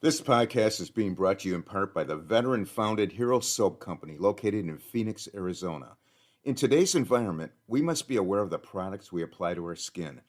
This podcast is being brought to you in part by the veteran-founded Hero Soap Company located in Phoenix, Arizona. In today's environment, we must be aware of the products we apply to our skin.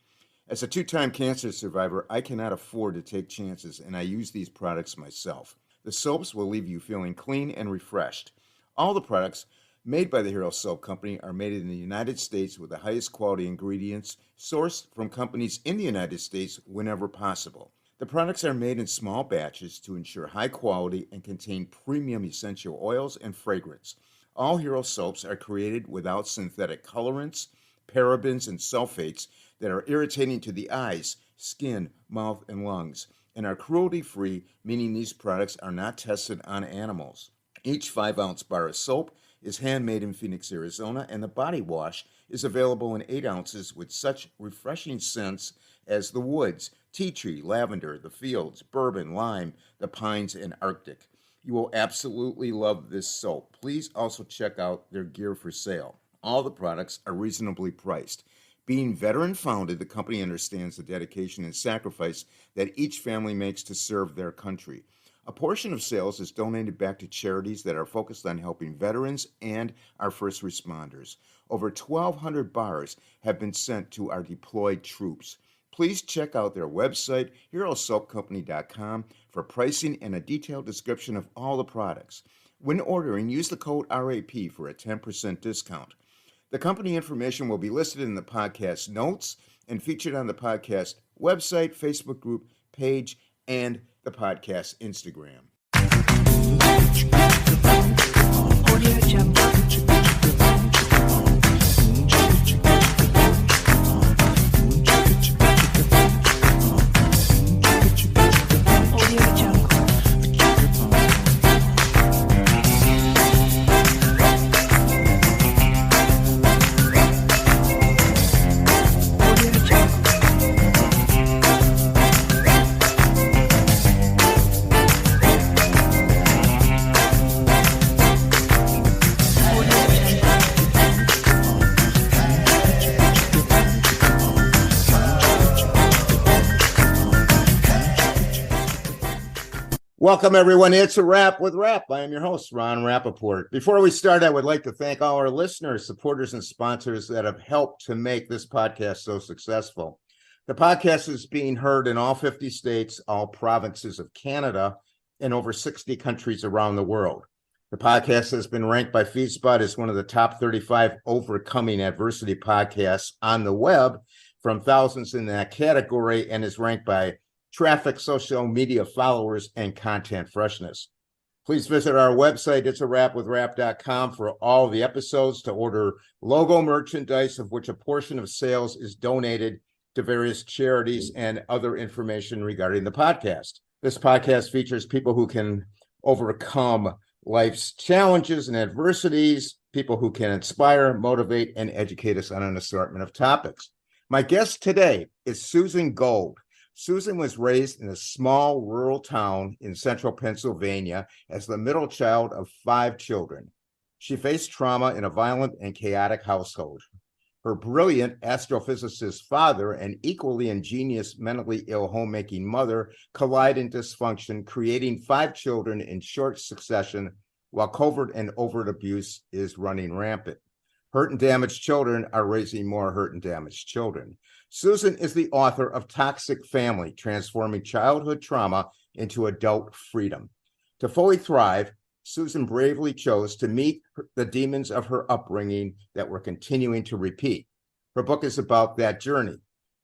As a two-time cancer survivor, I cannot afford to take chances, and I use these products myself. The soaps will leave you feeling clean and refreshed. All the products made by the Hero Soap Company are made in the United States with the highest quality ingredients sourced from companies in the United States whenever possible. The products are made in small batches to ensure high quality and contain premium essential oils and fragrance. All Hero soaps are created without synthetic colorants, parabens, and sulfates that are irritating to the eyes, skin, mouth, and lungs, and are cruelty-free, meaning these products are not tested on animals. Each 5-ounce bar of soap is handmade in Phoenix, Arizona, and the body wash is available in 8 ounces with such refreshing scents as the woods, tea tree, lavender, the fields, bourbon, lime, the pines, and Arctic. You will absolutely love this soap. Please also check out their gear for sale. All the products are reasonably priced. Being veteran-founded, the company understands the dedication and sacrifice that each family makes to serve their country. A portion of sales is donated back to charities that are focused on helping veterans and our first responders. Over 1,200 bars have been sent to our deployed troops. Please check out their website, herosoapcompany.com, for pricing and a detailed description of all the products. When ordering, use the code RAP for a 10% discount. The company information will be listed in the podcast notes and featured on the podcast website, Facebook group, page, and the podcast Instagram. Welcome, everyone. It's a Wrap with Rap. I am your host, Ron Rappaport. Before we start, I would like to thank all our listeners, supporters, and sponsors that have helped to make this podcast so successful. The podcast is being heard in all 50 states, all provinces of Canada, and over 60 countries around the world. The podcast has been ranked by FeedSpot as one of the top 35 overcoming adversity podcasts on the web from thousands in that category, and is ranked by traffic, social media followers, and content freshness. Please visit our website, itsawrapwithrap.com, for all the episodes, to order logo merchandise, of which a portion of sales is donated to various charities, and other information regarding the podcast. This podcast features people who can overcome life's challenges and adversities, people who can inspire, motivate, and educate us on an assortment of topics. My guest today is Susan Gold. Susan was raised in a small rural town in central Pennsylvania as the middle child of 5 children. She faced trauma in a violent and chaotic household. Her brilliant astrophysicist father and equally ingenious mentally ill homemaking mother collide in dysfunction, creating 5 children in short succession, while covert and overt abuse is running rampant. Hurt and damaged children are raising more hurt and damaged children. Susan is the author of Toxic Family: Transforming Childhood Trauma into Adult Freedom. To fully thrive, Susan bravely chose to meet the demons of her upbringing that were continuing to repeat. Her book is about that journey.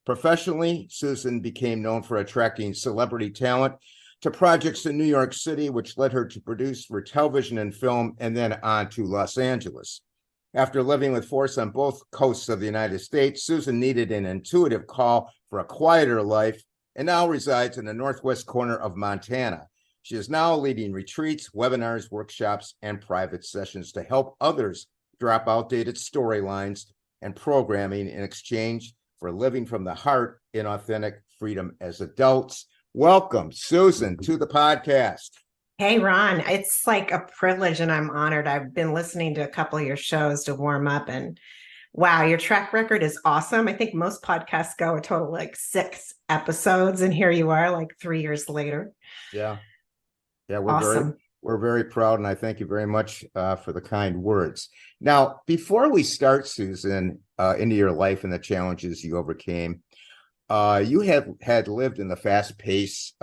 Professionally, Susan became known for attracting celebrity talent to projects in New York City, which led her to produce for television and film, and then on to Los Angeles. After living with force on both coasts of the United States, Susan needed an intuitive call for a quieter life and now resides in the northwest corner of Montana. She is now leading retreats, webinars, workshops, and private sessions to help others drop outdated storylines and programming in exchange for living from the heart in authentic freedom as adults. Welcome, Susan, to the podcast. Hey, Ron, it's like a privilege and I'm honored. I've been listening to a couple of your shows to warm up, and wow, your track record is awesome. I think most podcasts go a total like 6 episodes, and here you are like 3 years later. Yeah. Yeah, Awesome. we're very proud, and I thank you very much for the kind words. Now, before we start, Susan, into your life and the challenges you overcame, you have had lived in the fast-paced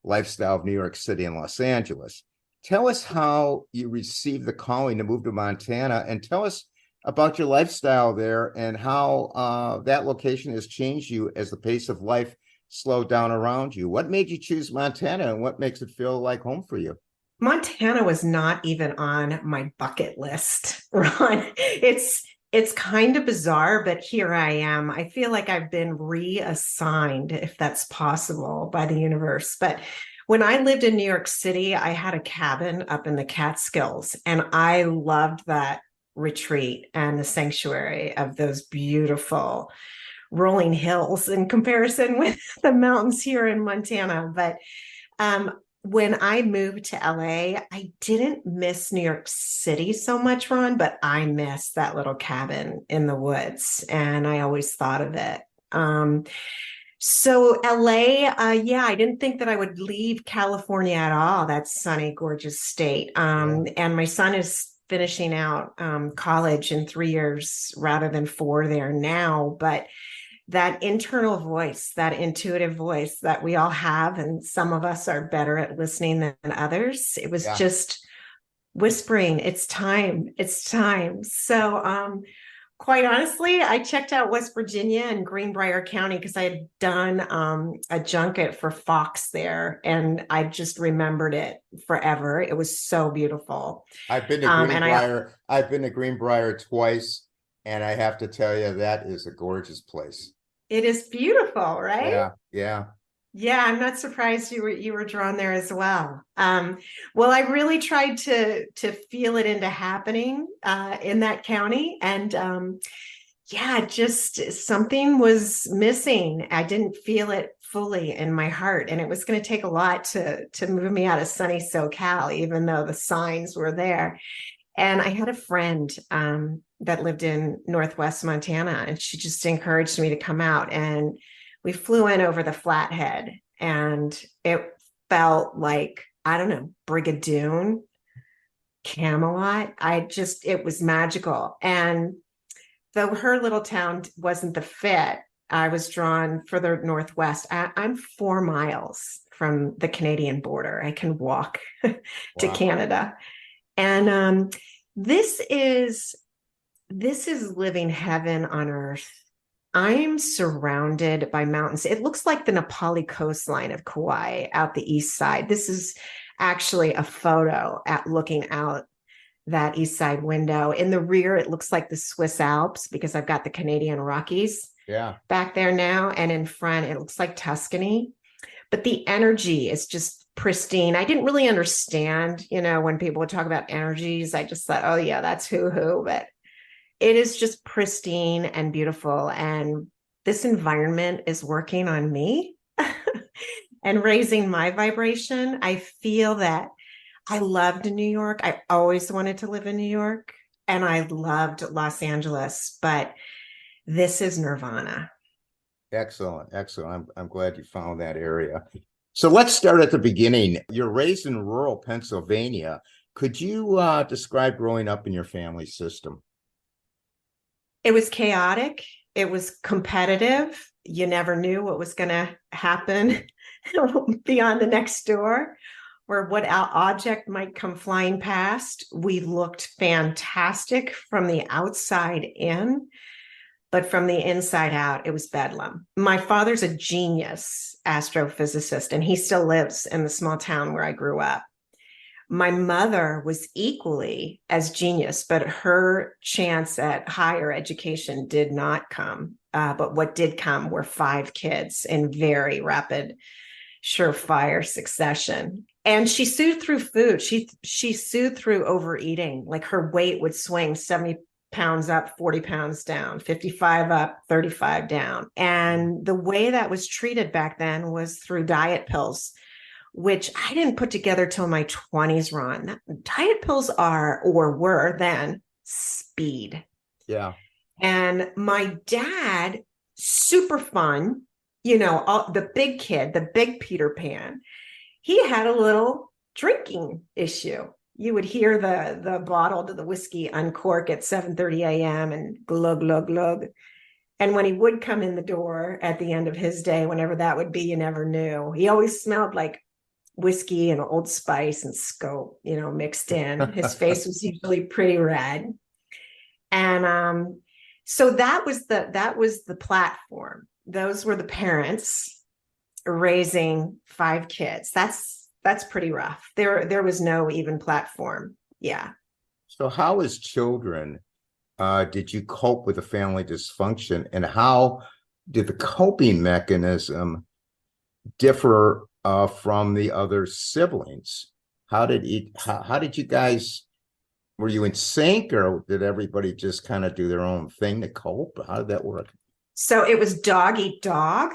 lifestyle of New York City and Los Angeles. Tell us how you received the calling to move to Montana, and tell us about your lifestyle there and how that location has changed you as the pace of life slowed down around you. What made you choose Montana, and what makes it feel like home for you? Montana was not even on my bucket list, Ron. It's kind of bizarre, but here I am. I feel like I've been reassigned, if that's possible, by the universe. But when I lived in New York City, I had a cabin up in the Catskills, and I loved that retreat and the sanctuary of those beautiful rolling hills in comparison with the mountains here in Montana. But um, when I moved to LA, I didn't miss New York City so much, Ron, but I missed that little cabin in the woods. And I always thought of it. So LA, yeah, I didn't think that I would leave California at all. That sunny, gorgeous state. Yeah. And my son is finishing out college in 3 years rather than four there now. But that internal voice, that intuitive voice that we all have, and some of us are better at listening than others. It was Yeah. just whispering, it's time, it's time. So, quite honestly, I checked out West Virginia and Greenbrier County because I had done a junket for Fox there, and I just remembered it forever. It was so beautiful. I've been to And I Greenbrier. I've been to Greenbrier twice, and I have to tell you that is a gorgeous place. It is beautiful, right? Yeah, yeah. Yeah, I'm not surprised you were drawn there as well. Well, I really tried to feel it into happening in that county, and yeah, just something was missing. I didn't feel it fully in my heart, and it was going to take a lot to move me out of sunny SoCal, even though the signs were there. And I had a friend that lived in Northwest Montana, and she just encouraged me to come out. And we flew in over the Flathead, and it felt like, I don't know, Brigadoon, Camelot. It was magical. And though her little town wasn't the fit, I was drawn further northwest. I'm 4 miles from the Canadian border. I can walk to Wow. Canada. And this is living heaven on earth. I'm surrounded by mountains. It looks like the Nepali coastline of Kauai out the east side. This is actually a photo at looking out that east side window. In the rear, it looks like the Swiss Alps because I've got the Canadian Rockies Yeah. back there now. And in front, it looks like Tuscany. But the energy is just pristine. I didn't really understand, when people would talk about energies, I just thought, oh yeah, that's who, but it is just pristine and beautiful. And this environment is working on me and raising my vibration. I feel that I loved New York. I always wanted to live in New York, and I loved Los Angeles, but this is nirvana. Excellent. Excellent. I'm glad you found that area. So let's start at the beginning. You're raised in rural Pennsylvania. Could you describe growing up in your family system? It was chaotic. It was competitive. You never knew what was going to happen beyond the next door or what object might come flying past. We looked fantastic from the outside in, but from the inside out, it was bedlam. My father's a genius astrophysicist, and he still lives in the small town where I grew up. My mother was equally as genius, but her chance at higher education did not come. But what did come were 5 kids in very rapid, surefire succession. And she soothed through food. She soothed through overeating. Like her weight would swing 70 pounds up, 40 pounds down, 55 up, 35 down. And the way that was treated back then was through diet pills, which I didn't put together till my 20s, Ron. Diet pills are, or were then, speed. Yeah. And my dad, super fun, the big kid, the big Peter Pan. He had a little drinking issue. You would hear the bottle to the whiskey uncork at 7:30 a.m. and glug, glug, glug. And when he would come in the door at the end of his day, whenever that would be, you never knew. He always smelled like whiskey and Old Spice and Scope, mixed in. His face was usually pretty red. And so that was the platform. Those were the parents raising 5 kids. That's pretty rough. There was no even platform. Yeah. So how as children did you cope with the family dysfunction, and how did the coping mechanism differ from the other siblings? How did you guys, were you in sync, or did everybody just kind of do their own thing to cope? How did that work? So it was dog eat dog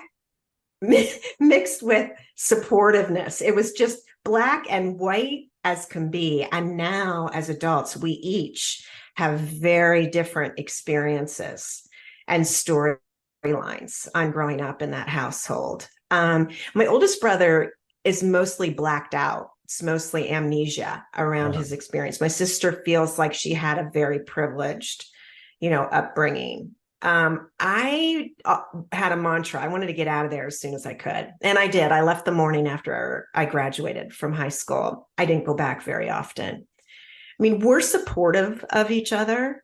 mixed with supportiveness. It was just black and white as can be. And now as adults, we each have very different experiences and storylines on growing up in that household. My oldest brother is mostly blacked out. It's mostly amnesia around his experience. My sister feels like she had a very privileged, upbringing. I had a mantra. I wanted to get out of there as soon as I could. And I did. I left the morning after I graduated from high school. I didn't go back very often. I mean, we're supportive of each other,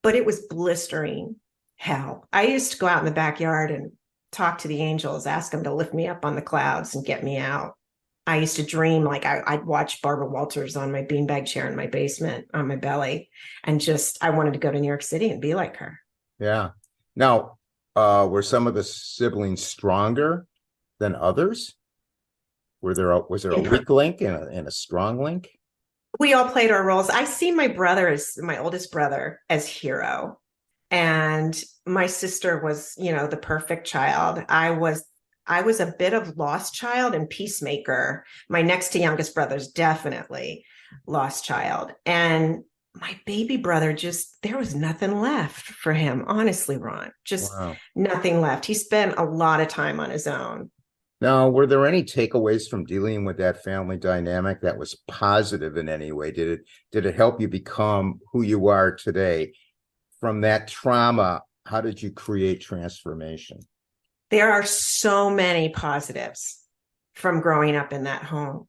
but it was blistering hell. I used to go out in the backyard and talk to the angels, ask them to lift me up on the clouds and get me out. I used to dream like I'd watch Barbara Walters on my beanbag chair in my basement on my belly. And I wanted to go to New York City and be like her. Yeah. Now, were some of the siblings stronger than others? Was there a weak link and a strong link? We all played our roles. I see my oldest brother as hero. And my sister was, the perfect child. I was a bit of lost child and peacemaker. My next to youngest brother's definitely lost child. And my baby brother, there was nothing left for him. Honestly, Ron, nothing left. He spent a lot of time on his own. Now, were there any takeaways from dealing with that family dynamic that was positive in any way? Did it help you become who you are today? From that trauma, how did you create transformation? There are so many positives from growing up in that home.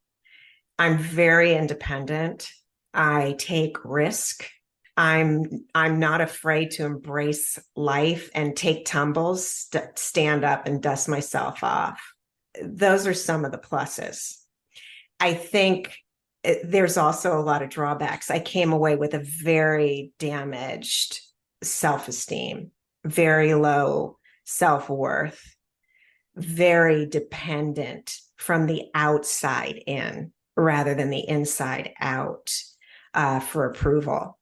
I'm very independent. I take risk. I'm not afraid to embrace life and take tumbles, stand up and dust myself off. Those are some of the pluses. I think there's also a lot of drawbacks. I came away with a very damaged self-esteem, very low self-worth, very dependent from the outside in rather than the inside out for approval.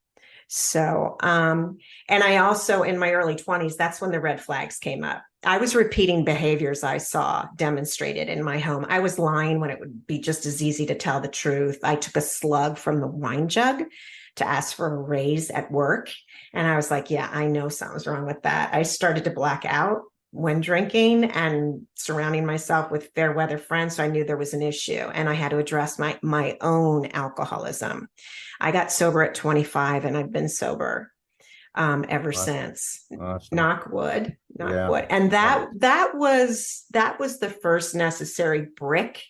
So, and I also, in my early 20s, that's when the red flags came up. I was repeating behaviors I saw demonstrated in my home. I was lying when it would be just as easy to tell the truth. I took a slug from the wine jug to ask for a raise at work. And I was like, yeah, I know something's wrong with that. I started to black out when drinking and surrounding myself with fair weather friends. So I knew there was an issue and I had to address my own alcoholism. I got sober at 25 and I've been sober ever since. Awesome. Knock wood. And that was the first necessary brick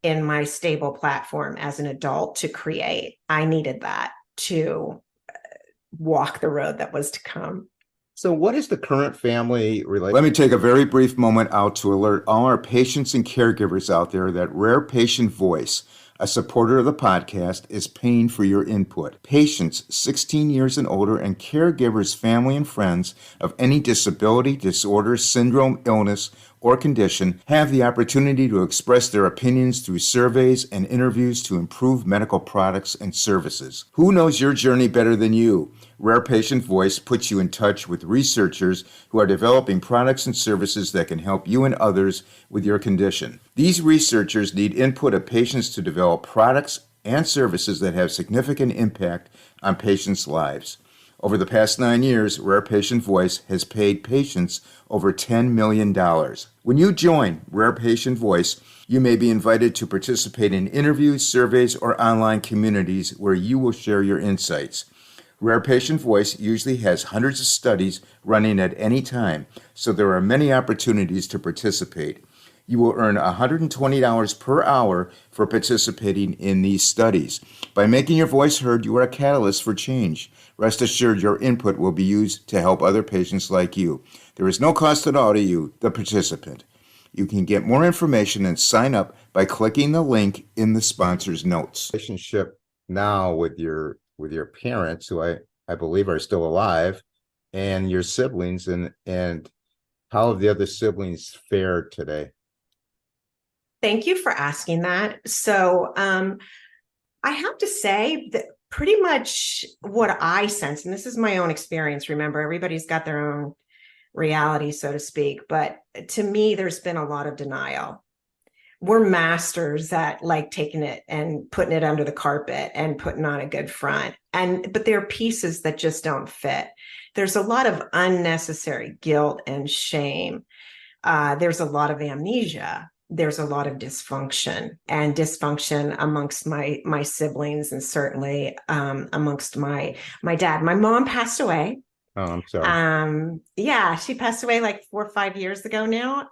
in my stable platform as an adult to create. I needed that to walk the road that was to come. So what is the current family relationship? Let me take a very brief moment out to alert all our patients and caregivers out there that Rare Patient Voice, a supporter of the podcast, is paying for your input. Patients 16 years and older and caregivers, family and friends of any disability, disorder, syndrome, illness, or condition have the opportunity to express their opinions through surveys and interviews to improve medical products and services. Who knows your journey better than you? Rare Patient Voice puts you in touch with researchers who are developing products and services that can help you and others with your condition. These researchers need input of patients to develop products and services that have significant impact on patients' lives. Over the past 9 years, Rare Patient Voice has paid patients over $10 million. When you join Rare Patient Voice, You may be invited to participate in interviews, surveys, or online communities where you will share your insights. Rare Patient Voice usually has hundreds of studies running at any time, so there are many opportunities to participate. You will earn $120 per hour for participating in these studies. By making your voice heard, you are a catalyst for change. Rest assured your input will be used to help other patients like you. There is no cost at all to you, the participant. You can get more information and sign up by clicking the link in the sponsor's notes. Relationship now with your parents, who I believe are still alive, and your siblings, and how have the other siblings fared today? Thank you for asking that. So I have to say that pretty much what I sense, and this is my own experience, remember, everybody's got their own reality, so to speak. But to me, there's been a lot of denial. We're masters at like taking it and putting it under the carpet and putting on a good front. But there are pieces that just don't fit. There's a lot of unnecessary guilt and shame. There's a lot of amnesia. There's a lot of dysfunction amongst my siblings, and certainly amongst my dad. My mom passed away. Oh, I'm sorry. Yeah, she passed away like 4 or 5 years ago now.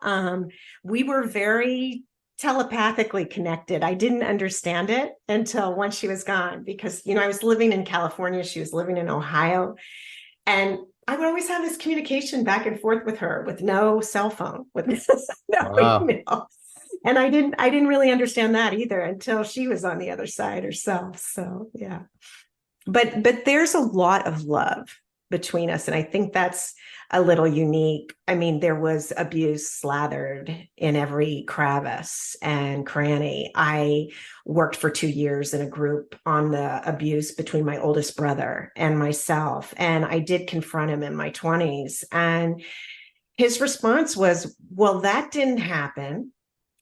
We were very telepathically connected. I didn't understand it until once she was gone, because, I was living in California. She was living in Ohio. And I would always have this communication back and forth with her with no cell phone, with no email. And I didn't really understand that either until she was on the other side herself. So, yeah. But there's a lot of love between us. And I think that's a little unique. I mean, there was abuse slathered in every crevice and cranny. I worked for 2 years in a group on the abuse between my oldest brother and myself. And I did confront him in my 20s. And his response was, well, that didn't happen.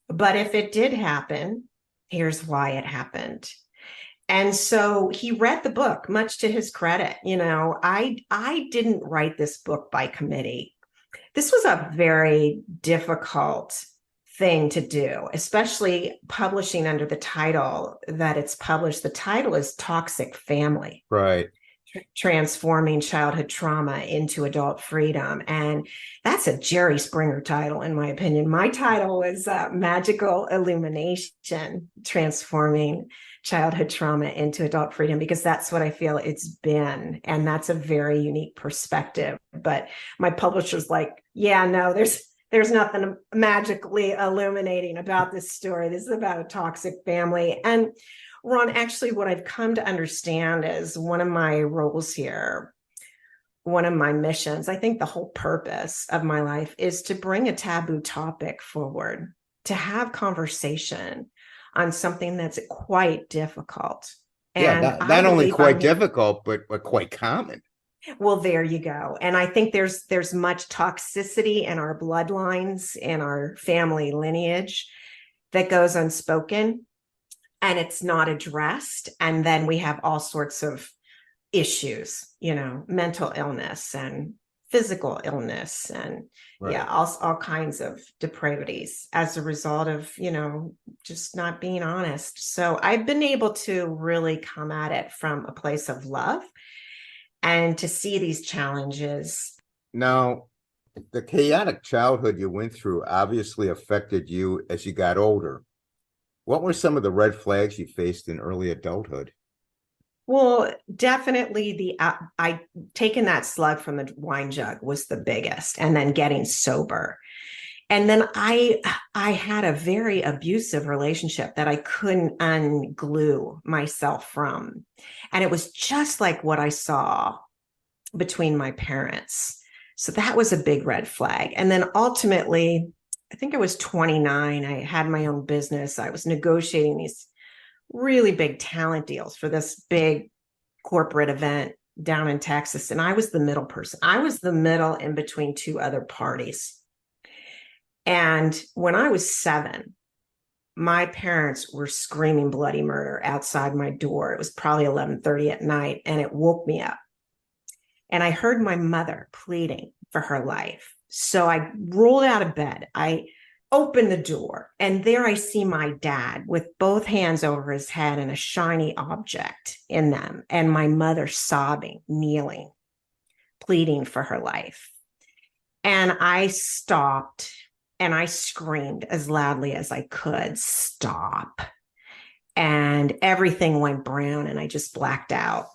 But if it did happen, here's why it happened. And so he read the book, much to his credit. I didn't write this book by committee. This was a very difficult thing to do, especially publishing under the title that it's published. The title is Toxic Family. Right. Transforming Childhood Trauma into Adult Freedom. And that's a Jerry Springer title, in my opinion. My title was Magical Illumination, Transforming Childhood Trauma into Adult Freedom, because that's what I feel it's been. And that's a very unique perspective. But my publisher's like, yeah, no, there's nothing magically illuminating about this story. This is about a toxic family. And Ron, actually, what I've come to understand is one of my roles here, one of my missions, I think the whole purpose of my life is to bring a taboo topic forward, to have conversation on something that's quite difficult. And not only quite difficult, but quite common. Well, there you go. And I think there's much toxicity in our bloodlines, in our family lineage, that goes unspoken. And it's not addressed. And then we have all sorts of issues, mental illness and physical illness and right. all kinds of depravities as a result of, just not being honest. So I've been able to really come at it from a place of love and to see these challenges. Now, the chaotic childhood you went through obviously affected you as you got older. What were some of the red flags you faced in early adulthood? Well, definitely I taking that slug from the wine jug was the biggest, and then getting sober. And then I had a very abusive relationship that I couldn't unglue myself from. And it was just like what I saw between my parents. So that was a big red flag. And then ultimately, I think I was 29. I had my own business. I was negotiating these really big talent deals for this big corporate event down in Texas. And I was the middle person. I was the middle in between two other parties. And when I was 7, my parents were screaming bloody murder outside my door. It was probably 11:30 at night, and it woke me up. And I heard my mother pleading for her life. So I rolled out of bed. I open the door, and there I see my dad with both hands over his head and a shiny object in them, and my mother sobbing, kneeling, pleading for her life. And I stopped and I screamed as loudly as I could, "Stop." And everything went brown and I just blacked out.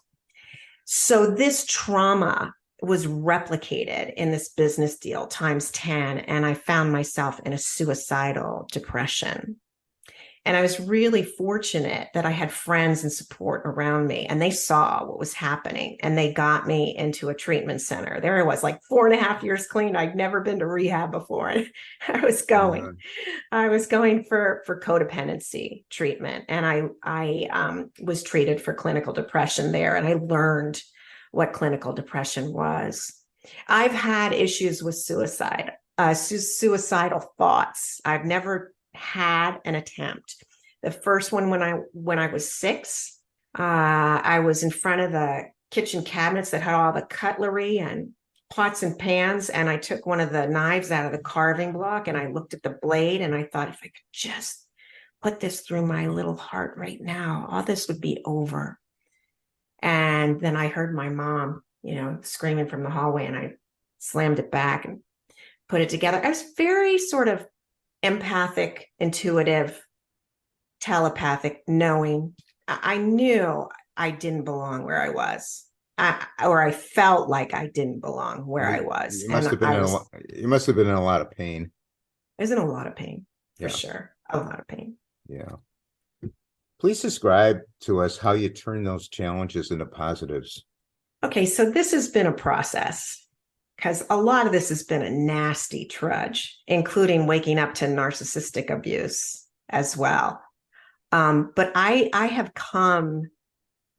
So this trauma was replicated in this business deal times 10. And I found myself in a suicidal depression. And I was really fortunate that I had friends and support around me, and they saw what was happening and they got me into a treatment center. There I was, like 4.5 years clean. I'd never been to rehab before. And I was going for codependency treatment. And I was treated for clinical depression there. And I learned what clinical depression was. I've had issues with suicidal thoughts. I've never had an attempt. The first one when I was 6, I was in front of the kitchen cabinets that had all the cutlery and pots and pans, and I took one of the knives out of the carving block and I looked at the blade and I thought, if I could just put this through my little heart right now, all this would be over. And then I heard my mom, screaming from the hallway, and I slammed it back and put it together. I was very sort of empathic, intuitive, telepathic, knowing. I knew I didn't belong where I was, or I felt like I didn't belong where I was. You must have been in a lot of pain. I was in a lot of pain, for Yeah. sure. A lot of pain. Yeah. Please describe to us how you turn those challenges into positives. Okay, so this has been a process, because a lot of this has been a nasty trudge, including waking up to narcissistic abuse as well. But I have come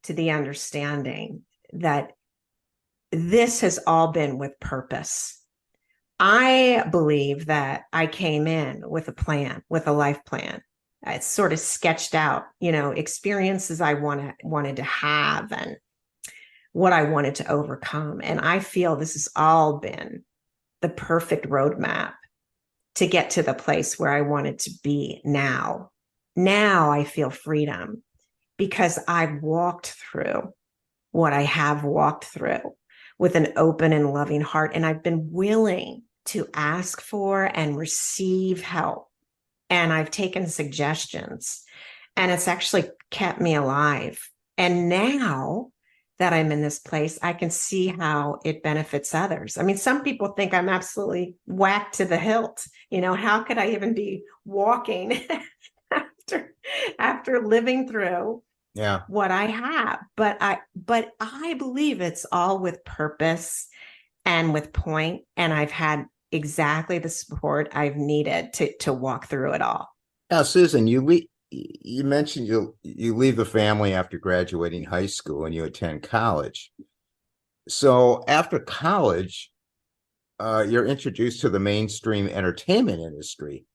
to the understanding that this has all been with purpose. I believe that I came in with a plan, with a life plan. It's sort of sketched out, experiences I wanted to have and what I wanted to overcome. And I feel this has all been the perfect roadmap to get to the place where I wanted to be now. Now I feel freedom because I've walked through what I have walked through with an open and loving heart. And I've been willing to ask for and receive help. And I've taken suggestions, and it's actually kept me alive. And now that I'm in this place, I can see how it benefits others. I mean, some people think I'm absolutely whacked to the hilt. How could I even be walking after living through what I have? But I believe it's all with purpose and with point. And I've had exactly the support I've needed to walk through it all. Now, Susan, you mentioned you leave the family after graduating high school and you attend college. So after college, you're introduced to the mainstream entertainment industry.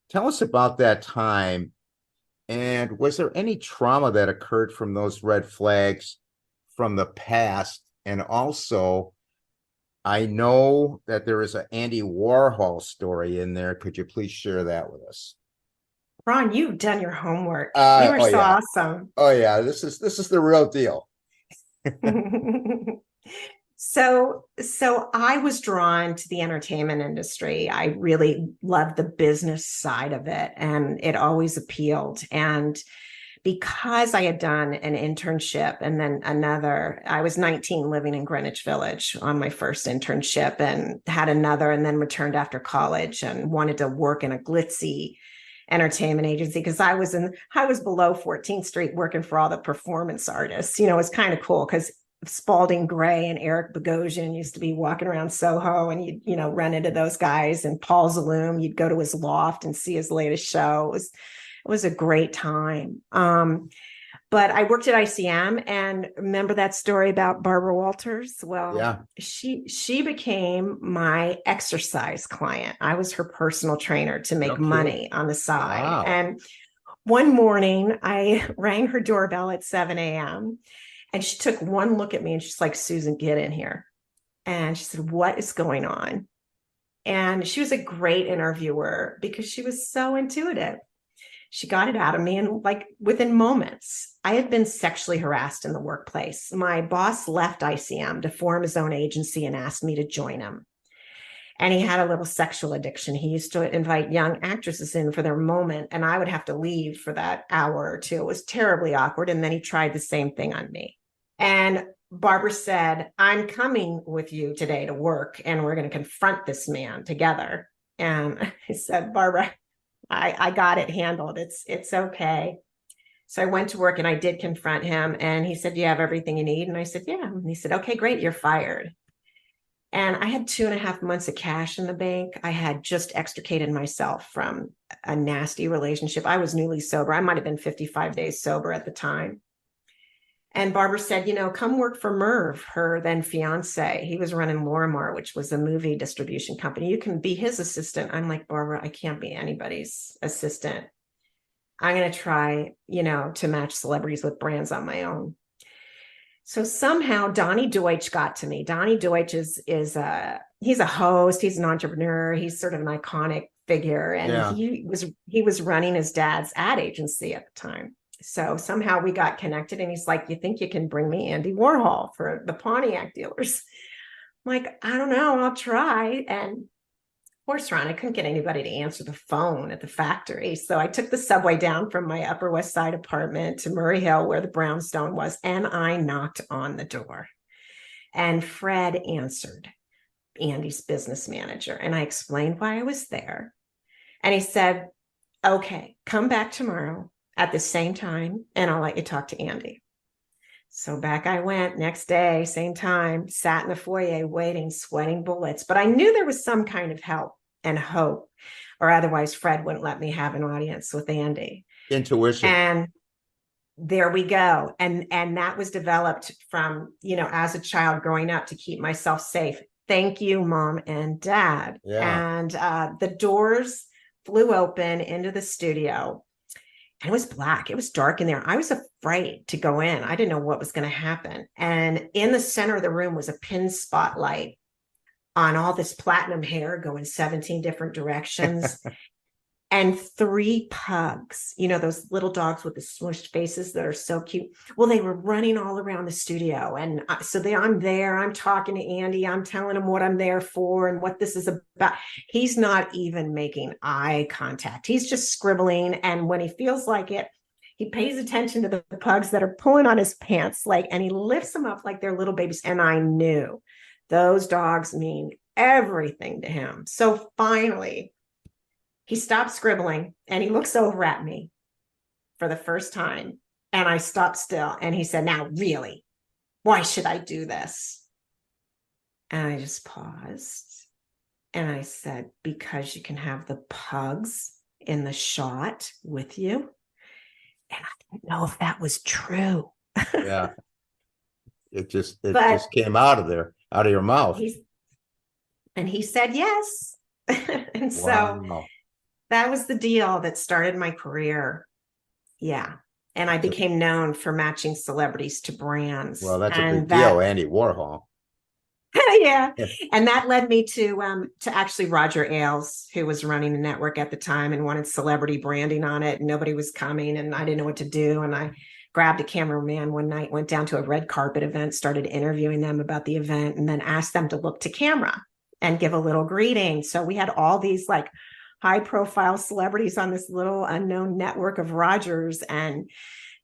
Tell us about that time. And was there any trauma that occurred from those red flags from the past? And also, I know that there is an Andy Warhol story in there. Could you please share that with us? Ron, you've done your homework. You are so awesome. Oh yeah, this is the real deal. So I was drawn to the entertainment industry. I really loved the business side of it, and it always appealed. And because I had done an internship and then another, I was 19 living in Greenwich Village on my first internship, and had another, and then returned after college and wanted to work in a glitzy entertainment agency because I was below 14th Street working for all the performance artists. It's kind of cool because Spalding Gray and Eric Bogosian used to be walking around Soho, and you'd run into those guys, and Paul Zaloom, you'd go to his loft and see his latest show. It was a great time. But I worked at ICM, and remember that story about Barbara Walters? Well, yeah. She became my exercise client. I was her personal trainer to make money on the side. Wow. And one morning I rang her doorbell at 7 a.m. and she took one look at me and she's like, "Susan, get in here." And she said, "What is going on?" And she was a great interviewer because she was so intuitive. She got it out of me, and like within moments. I had been sexually harassed in the workplace. My boss left ICM to form his own agency and asked me to join him. And he had a little sexual addiction. He used to invite young actresses in for their moment, and I would have to leave for that hour or two. It was terribly awkward. And then he tried the same thing on me. And Barbara said, I'm coming with you today to work, and we're going to confront this man together. And I said, Barbara, I got it handled. It's okay. So I went to work and I did confront him. And he said, do you have everything you need? And I said, yeah. And he said, okay, great. You're fired. And I had 2.5 months of cash in the bank. I had just extricated myself from a nasty relationship. I was newly sober. I might have been 55 days sober at the time. And Barbara said, come work for Merv, her then fiance. He was running Lorimar, which was a movie distribution company. You can be his assistant. I'm like, Barbara, I can't be anybody's assistant. I'm going to try, to match celebrities with brands on my own. So somehow Donnie Deutsch got to me. Donnie Deutsch is he's a host. He's an entrepreneur. He's sort of an iconic figure. And he was running his dad's ad agency at the time. So somehow we got connected, and he's like, you think you can bring me Andy Warhol for the Pontiac dealers? I'm like, I don't know, I'll try. And of course, Ron, I couldn't get anybody to answer the phone at the factory. So I took the subway down from my Upper West Side apartment to Murray Hill, where the brownstone was, and I knocked on the door. And Fred answered, Andy's business manager. And I explained why I was there. And he said, okay, come back tomorrow at the same time, and I'll let you talk to Andy. So back I went next day, same time, sat in the foyer waiting, sweating bullets. But I knew there was some kind of help and hope, or otherwise Fred wouldn't let me have an audience with Andy. Intuition. And there we go. And that was developed from, as a child growing up to keep myself safe. Thank you, Mom and Dad. Yeah. And the doors flew open into the studio. And it was black. It was dark in there. I was afraid to go in. I didn't know what was going to happen. And in the center of the room was a pin spotlight on all this platinum hair going 17 different directions. And 3 pugs, those little dogs with the smushed faces that are so cute. Well, they were running all around the studio. And so I'm there, I'm talking to Andy, I'm telling him what I'm there for and what this is about. He's not even making eye contact. He's just scribbling. And when he feels like it, he pays attention to the pugs that are pulling on his pants, and he lifts them up like they're little babies. And I knew those dogs mean everything to him. So finally, he stopped scribbling and he looks over at me for the first time. And I stopped still. And he said, now, really, why should I do this? And I just paused. And I said, because you can have the pugs in the shot with you. And I didn't know if that was true. Yeah. It just came out of your mouth. And he said, yes. And so Wow. that was the deal that started my career. Yeah. And I became known for matching celebrities to brands. Well, that's a big deal, Andy Warhol. Yeah. And that led me to actually Roger Ailes, who was running the network at the time and wanted celebrity branding on it. And nobody was coming and I didn't know what to do. And I grabbed a cameraman one night, went down to a red carpet event, started interviewing them about the event, and then asked them to look to camera and give a little greeting. So we had all these high profile celebrities on this little unknown network of Rogers. And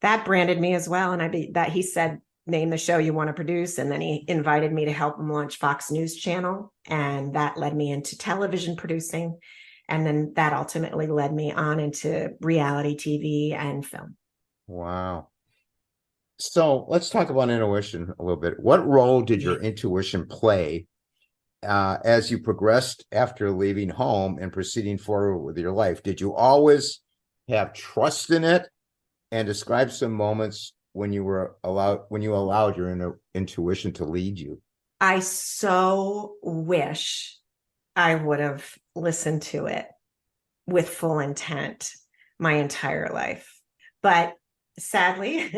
that branded me as well. And he said, name the show you want to produce. And then he invited me to help him launch Fox News Channel. And that led me into television producing. And then that ultimately led me on into reality TV and film. Wow. So let's talk about intuition a little bit. What role did your intuition play as you progressed after leaving home and proceeding forward with your life? Did you always have trust in it? And describe some moments when you allowed your intuition to lead you. I so wish I would have listened to it with full intent my entire life. But sadly,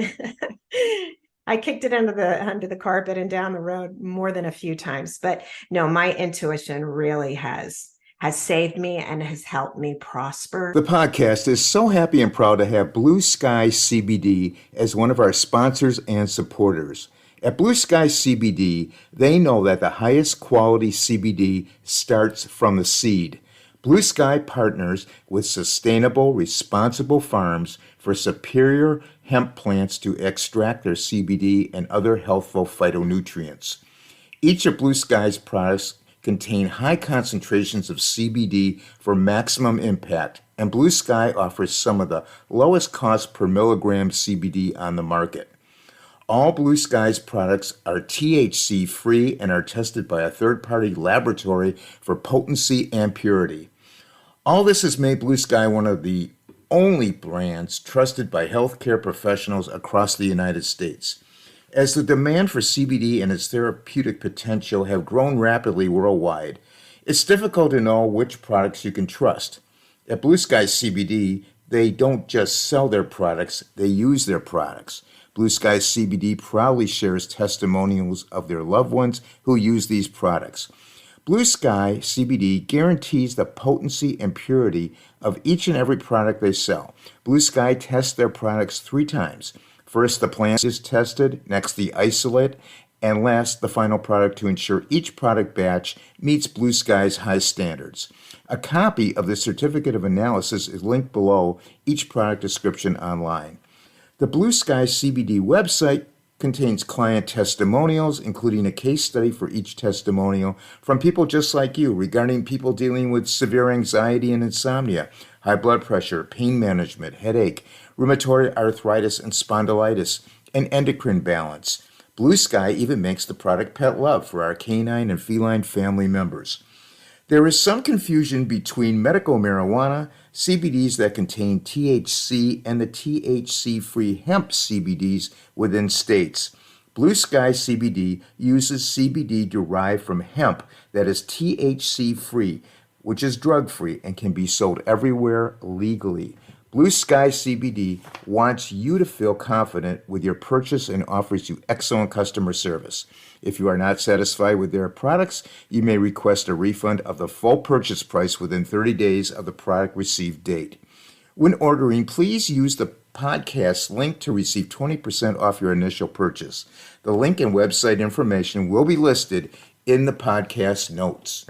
I kicked it under the carpet and down the road more than a few times. But no, my intuition really has saved me and has helped me prosper. The podcast is so happy and proud to have Blue Sky CBD as one of our sponsors and supporters. At Blue Sky CBD, they know that the highest quality CBD starts from the seed. Blue Sky partners with sustainable, responsible farms for superior hemp plants to extract their CBD and other healthful phytonutrients. Each of Blue Sky's products contain high concentrations of CBD for maximum impact, and Blue Sky offers some of the lowest cost per milligram CBD on the market. All Blue Sky's products are THC free and are tested by a third-party laboratory for potency and purity. All this has made Blue Sky one of the only brands trusted by healthcare professionals across the United States. As the demand for CBD and its therapeutic potential have grown rapidly worldwide, it's difficult to know which products you can trust. At Blue Sky CBD, they don't just sell their products, they use their products. Blue Sky CBD proudly shares testimonials of their loved ones who use these products. Blue Sky CBD guarantees the potency and purity of each and every product they sell. Blue Sky tests their products 3 times. First, the plant is tested, next the isolate, and last, the final product to ensure each product batch meets Blue Sky's high standards. A copy of the certificate of analysis is linked below each product description online. The Blue Sky CBD website contains client testimonials, including a case study for each testimonial from people just like you regarding people dealing with severe anxiety and insomnia, high blood pressure, pain management, headache, rheumatoid arthritis and spondylitis, and endocrine balance. Blue Sky even makes the product Pet Love for our canine and feline family members. There is some confusion between medical marijuana, CBDs that contain THC, and the THC-free hemp CBDs within states. Blue Sky CBD uses CBD derived from hemp that is THC-free, which is drug-free and can be sold everywhere legally. Blue Sky CBD wants you to feel confident with your purchase and offers you excellent customer service. If you are not satisfied with their products, you may request a refund of the full purchase price within 30 days of the product received date. When ordering, please use the podcast link to receive 20% off your initial purchase. The link and website information will be listed in the podcast notes.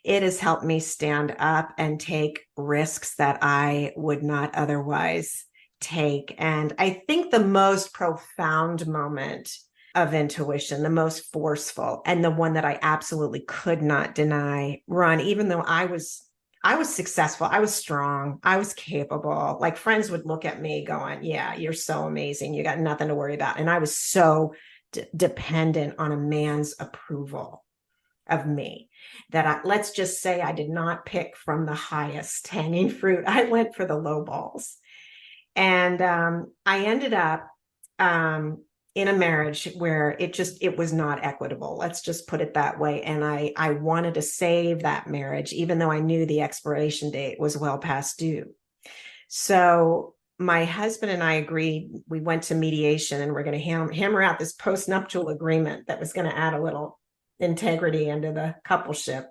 It has helped me stand up and take risks that I would not otherwise take. And I think the most profound moment of intuition, the most forceful, and the one that I absolutely could not deny, Ron, even though I was successful, I was strong, I was capable. Like friends would look at me going, yeah, you're so amazing. You got nothing to worry about. And I was so dependent on a man's approval of me that let's just say I did not pick from the highest hanging fruit. I went for the low balls. And I ended up in a marriage where it was not equitable. Let's just put it that way. And I wanted to save that marriage, even though I knew the expiration date was well past due. So my husband and I agreed, we went to mediation and we're going to hammer out this postnuptial agreement that was going to add a little integrity into the coupleship.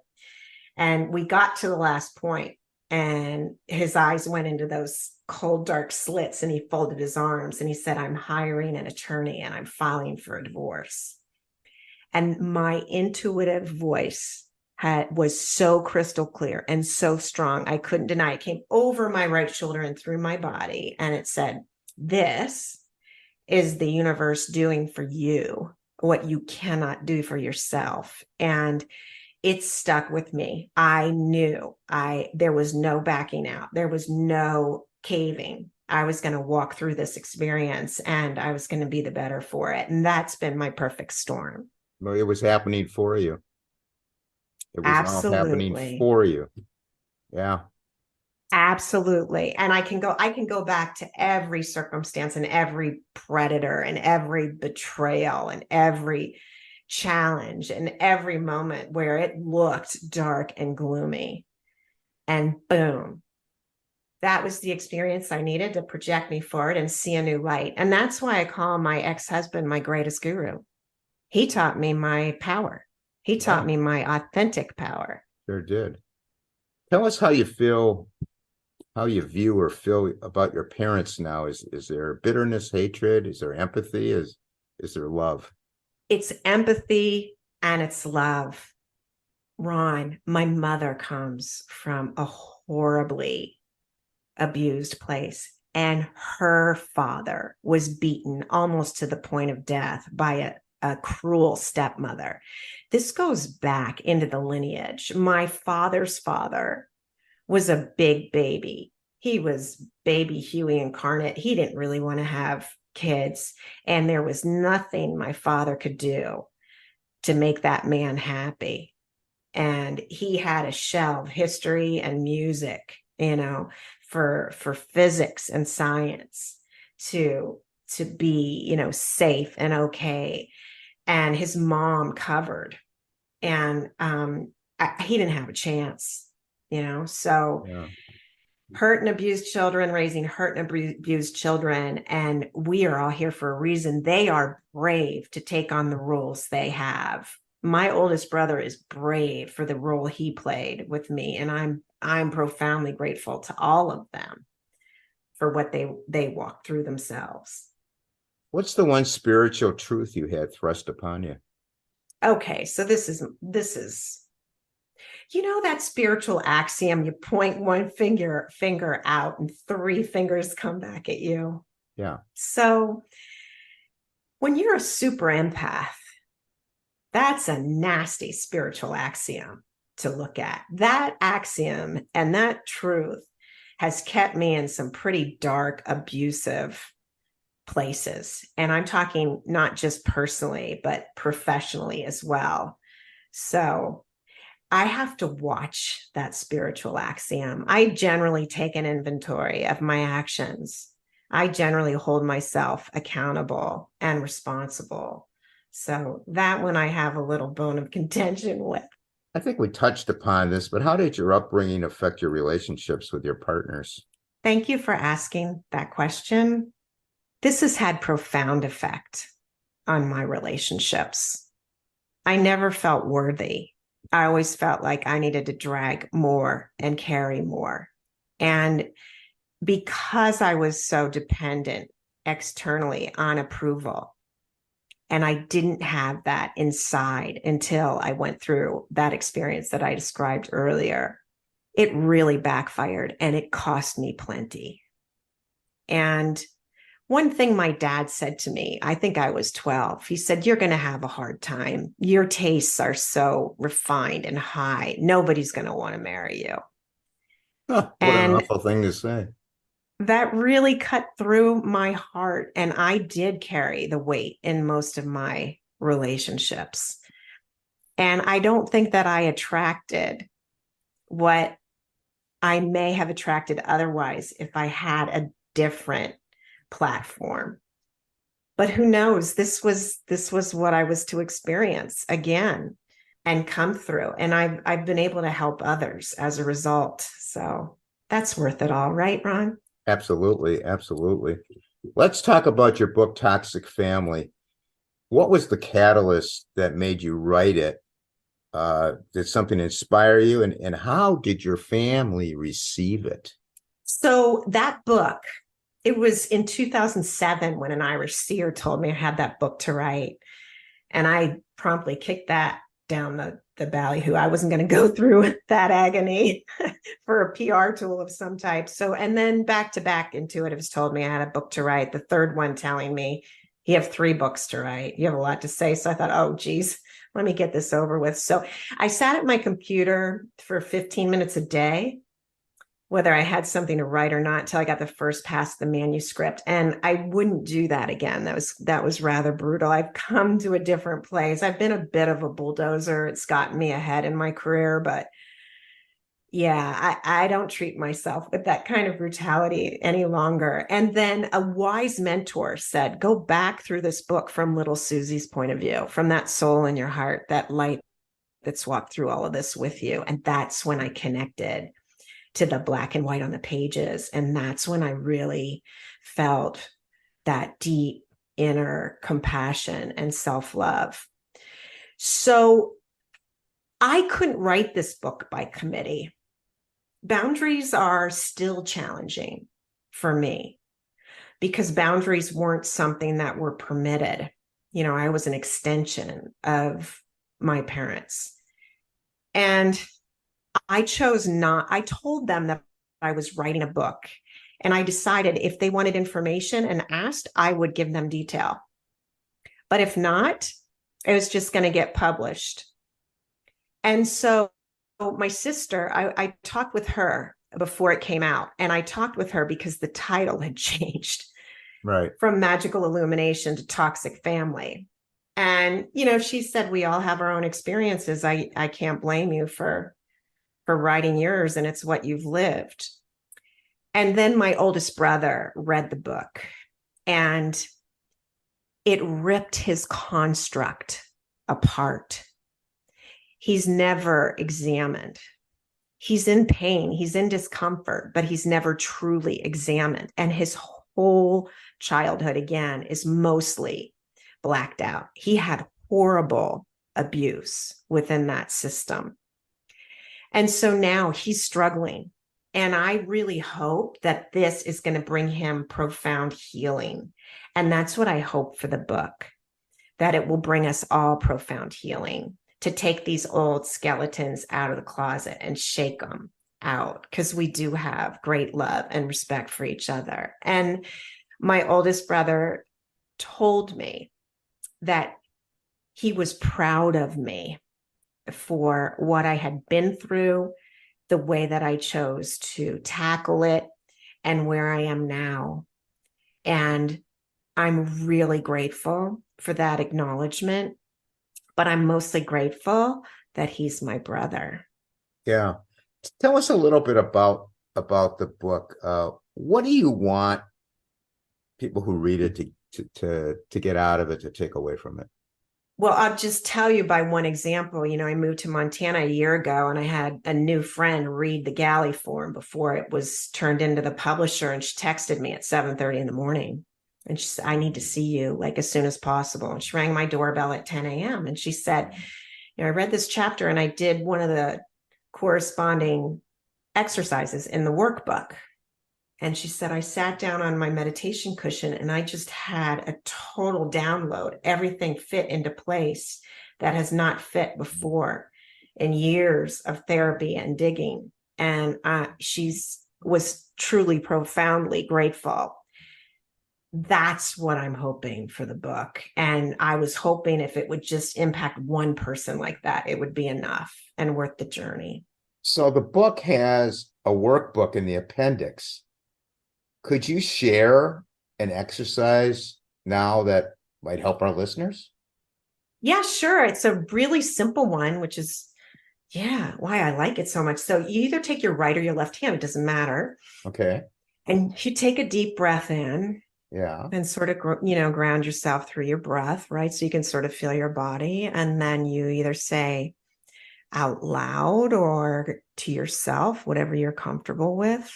And we got to the last point and his eyes went into those cold, dark slits and he folded his arms and he said, I'm hiring an attorney and I'm filing for a divorce. And my intuitive voice was so crystal clear and so strong. I couldn't deny it. It came over my right shoulder and through my body. And it said, this is the universe doing for you what you cannot do for yourself. And it stuck with me. I knew there was no backing out. There was no caving. I was going to walk through this experience and I was going to be the better for it. And that's been my perfect storm. Well, it was happening for you. It was all happening for you. Yeah. Absolutely. And I can go back to every circumstance and every predator and every betrayal and every challenge and every moment where it looked dark and gloomy. And boom, that was the experience I needed to project me forward and see a new light. And that's why I call my ex-husband my greatest guru. He taught me my power. He taught me my authentic power. Sure did. Tell us how you feel, how you view or feel about your parents now. Is there bitterness, hatred? Is there empathy? Is there love? It's empathy and it's love. Ron, my mother comes from a horribly abused place, and her father was beaten almost to the point of death by a cruel stepmother. This goes back into the lineage. My father's father was a big baby. He was baby Huey incarnate. He didn't really want to have kids, and there was nothing my father could do to make that man happy. And he had a shelve history and music, for physics and science to be, safe and okay. And his mom covered, and he didn't have a chance, so Yeah. hurt and abused children raising hurt and abused children. And we are all here for a reason. They are brave to take on the roles they have. My oldest brother is brave for the role he played with me. And I'm profoundly grateful to all of them for what they walked through themselves. What's the one spiritual truth you had thrust upon you? Okay, so this is that spiritual axiom, you point one finger out and three fingers come back at you. Yeah. So when you're a super empath, that's a nasty spiritual axiom to look at. That axiom and that truth has kept me in some pretty dark, abusive places. And I'm talking not just personally, but professionally as well. So I have to watch that spiritual axiom. I generally take an inventory of my actions. I generally hold myself accountable and responsible. So that one I have a little bone of contention with. I think we touched upon this, but how did your upbringing affect your relationships with your partners? Thank you for asking that question. This has had profound effect on my relationships. I never felt worthy. I always felt like I needed to drag more and carry more. And because I was so dependent externally on approval, and I didn't have that inside until I went through that experience that I described earlier, it really backfired and it cost me plenty. And one thing my dad said to me, I think I was 12, he said, "You're going to have a hard time. Your tastes are so refined and high. Nobody's going to want to marry you." Huh, what an awful thing to say. That really cut through my heart. And I did carry the weight in most of my relationships. And I don't think that I attracted what I may have attracted otherwise if I had a different platform. But who knows? This was what I was to experience again and come through. And I've been able to help others as a result. So that's worth it all, right, Ron? Absolutely. Absolutely. Let's talk about your book, Toxic Family. What was the catalyst that made you write it? Did something inspire you? And how did your family receive it? So that book, it was in 2007 when an Irish seer told me I had that book to write. And I promptly kicked that down the ballyhoo. I wasn't going to go through that agony for a PR tool of some type. So, and then back to back intuitives told me I had a book to write. The third one telling me, "You have 3 books to write. You have a lot to say." So I thought, oh, geez, let me get this over with. So I sat at my computer for 15 minutes a day, whether I had something to write or not, until I got the first pass of the manuscript. And I wouldn't do that again. That was rather brutal. I've come to a different place. I've been a bit of a bulldozer. It's gotten me ahead in my career, but yeah, I don't treat myself with that kind of brutality any longer. And then a wise mentor said, go back through this book from little Susie's point of view, from that soul in your heart, that light that's walked through all of this with you. And that's when I connected. to the black and white on the pages. And that's when I really felt that deep inner compassion and self-love. So I couldn't write this book by committee. Boundaries are still challenging for me because boundaries weren't something that were permitted. You know, I was an extension of my parents. And I told them that I was writing a book. And I decided if they wanted information and asked, I would give them detail. But if not, it was just going to get published. And so my sister, I talked with her before it came out. And I talked with her because the title had changed Right. from Magical Illumination to Toxic Family. And, you know, she said, we all have our own experiences. I can't blame you for writing yours, and it's what you've lived. And then my oldest brother read the book, and it ripped his construct apart. He's never examined. He's in pain, he's in discomfort, but he's never truly examined. And his whole childhood, again, is mostly blacked out. He had horrible abuse within that system. And so now he's struggling. And I really hope that this is going to bring him profound healing. And that's what I hope for the book, that it will bring us all profound healing, to take these old skeletons out of the closet and shake them out, because we do have great love and respect for each other. And my oldest brother told me that he was proud of me for what I had been through, the way that I chose to tackle it, and where I am now. And I'm really grateful for that acknowledgement, but I'm mostly grateful that he's my brother. Yeah. Tell us a little bit about the book. What do you want people who read it to get out of it, to take away from it? Well, I'll just tell you by one example. You know, I moved to Montana a year ago, and I had a new friend read the galley form before it was turned into the publisher. And she texted me at 7:30 in the morning. And she said, I need to see you like as soon as possible. And she rang my doorbell at 10 a.m. And she said, you know, I read this chapter and I did one of the corresponding exercises in the workbook. And she said, I sat down on my meditation cushion and I just had a total download. Everything fit into place that has not fit before in years of therapy and digging. And she was truly profoundly grateful. That's what I'm hoping for the book. And I was hoping if it would just impact one person like that, it would be enough and worth the journey. So the book has a workbook in the appendix. Could you share an exercise now that might help our listeners? Yeah, sure. It's a really simple one, which is, why I like it so much. So you either take your right or your left hand, it doesn't matter. Okay. And you take a deep breath in. Yeah. And sort of, ground yourself through your breath, right? So you can sort of feel your body. And then you either say out loud or to yourself, whatever you're comfortable with,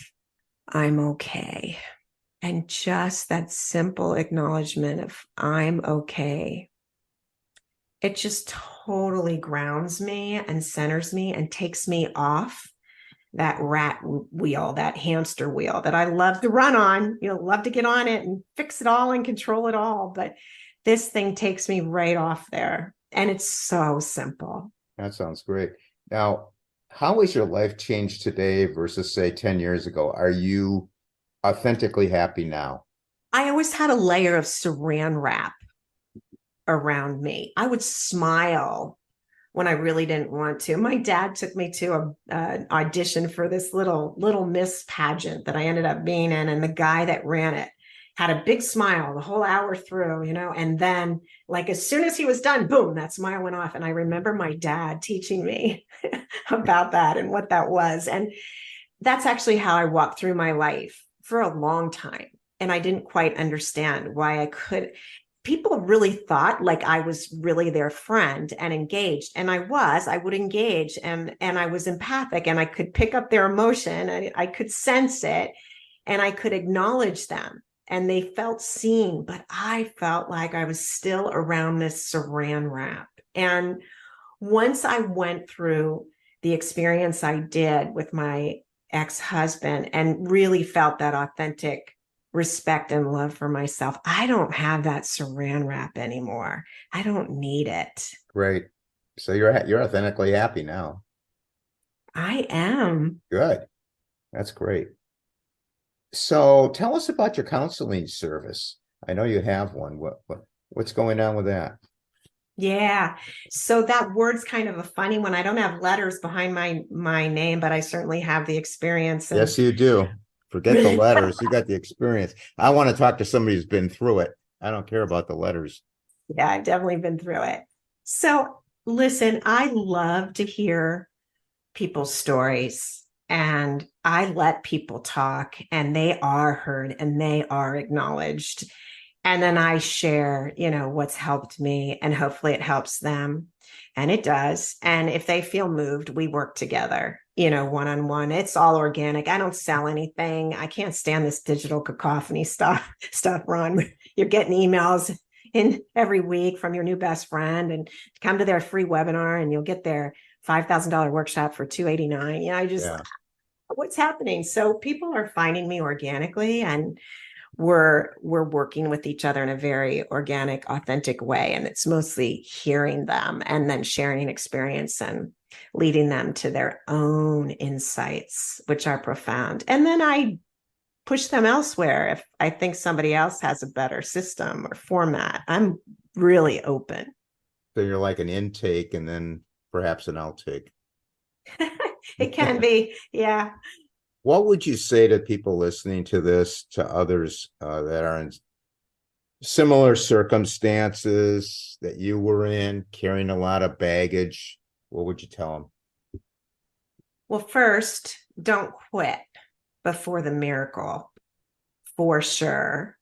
I'm okay. And just that simple acknowledgement of I'm okay. It just totally grounds me and centers me and takes me off that rat wheel, that hamster wheel that I love to run on, love to get on it and fix it all and control it all. But this thing takes me right off there. And it's so simple. That sounds great. Now, how has your life changed today versus, say, 10 years ago? Are you authentically happy now? I always had a layer of saran wrap around me. I would smile when I really didn't want to. My dad took me to an audition for this little Miss pageant that I ended up being in. And the guy that ran it had a big smile the whole hour through, and then like as soon as he was done, boom, that smile went off. And I remember my dad teaching me about that and what that was. And that's actually how I walked through my life for a long time. And I didn't quite understand why I could. people really thought like I was really their friend and engaged. And I would engage and I was empathic and I could pick up their emotion and I could sense it and I could acknowledge them and they felt seen, but I felt like I was still around this saran wrap. And once I went through the experience I did with my ex-husband and really felt that authentic respect and love for myself, I don't have that saran wrap anymore. I don't need it. Great. So you're authentically happy now. I am. Good. That's great. So tell us about your counseling service. I know you have one. What's going on with that? Yeah. So that word's kind of a funny one. I don't have letters behind my name, but I certainly have the experience. And Yes, you do. Forget the letters. You got the experience. I want to talk to somebody who's been through it. I don't care about the letters. yeah, I've definitely been through it. So listen, I love to hear people's stories and I let people talk and they are heard and they are acknowledged. And then I share, what's helped me and hopefully it helps them. And it does. And if they feel moved, we work together, one-on-one. It's all organic. I don't sell anything. I can't stand this digital cacophony stuff, Ron. You're getting emails in every week from your new best friend and come to their free webinar and you'll get their $5,000 workshop for $289. What's happening? So people are finding me organically and we're working with each other in a very organic, authentic way. And it's mostly hearing them and then sharing experience and leading them to their own insights, which are profound. And then I push them elsewhere. If I think somebody else has a better system or format, I'm really open. So you're like an intake and then perhaps an outtake. It can be. Yeah. What would you say to people listening to this, to others that are in similar circumstances that you were in, carrying a lot of baggage? What would you tell them? Well, first, don't quit before the miracle, for sure.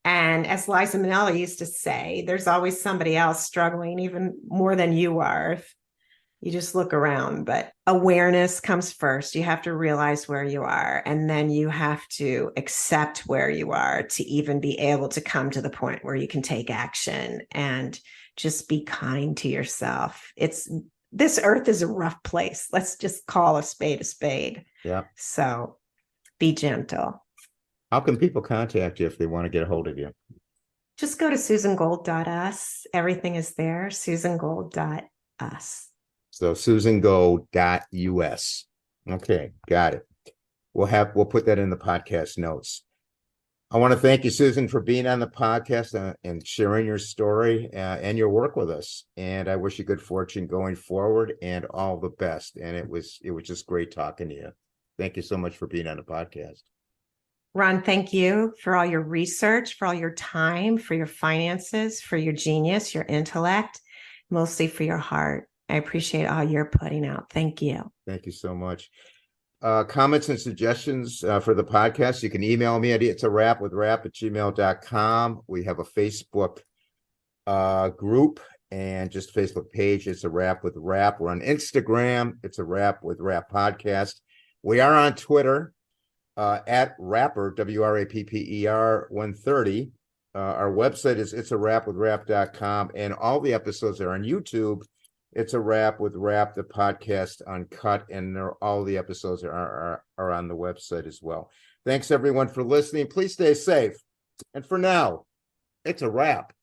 And as Liza Minnelli used to say, there's always somebody else struggling even more than you are. If you just look around, but awareness comes first. You have to realize where you are, and then you have to accept where you are to even be able to come to the point where you can take action and just be kind to yourself. This earth is a rough place. Let's just call a spade a spade. Yeah. So be gentle. How can people contact you if they want to get a hold of you? Just go to SusanGold.us. Everything is there. SusanGold.us. So SusanGold.us. Okay, got it. We'll put that in the podcast notes. I want to thank you, Susan, for being on the podcast and sharing your story and your work with us. And I wish you good fortune going forward and all the best. And it was just great talking to you. Thank you so much for being on the podcast. Ron, thank you for all your research, for all your time, for your finances, for your genius, your intellect, mostly for your heart. I appreciate all you're putting out. Thank you. Thank you so much. Comments and suggestions for the podcast, you can email me at itsawrapwithrap@gmail.com. We have a Facebook group and just Facebook page. It's a Wrap with Rap. We're on Instagram. It's a Wrap with Rap podcast. We are on Twitter at Rapper, WRAPPER 130. Our website is itsawrapwithrap.com, and all the episodes are on YouTube. It's a Wrap with Rap, the podcast uncut, and all the episodes are on the website as well. Thanks everyone for listening. Please stay safe. And for now, it's a wrap.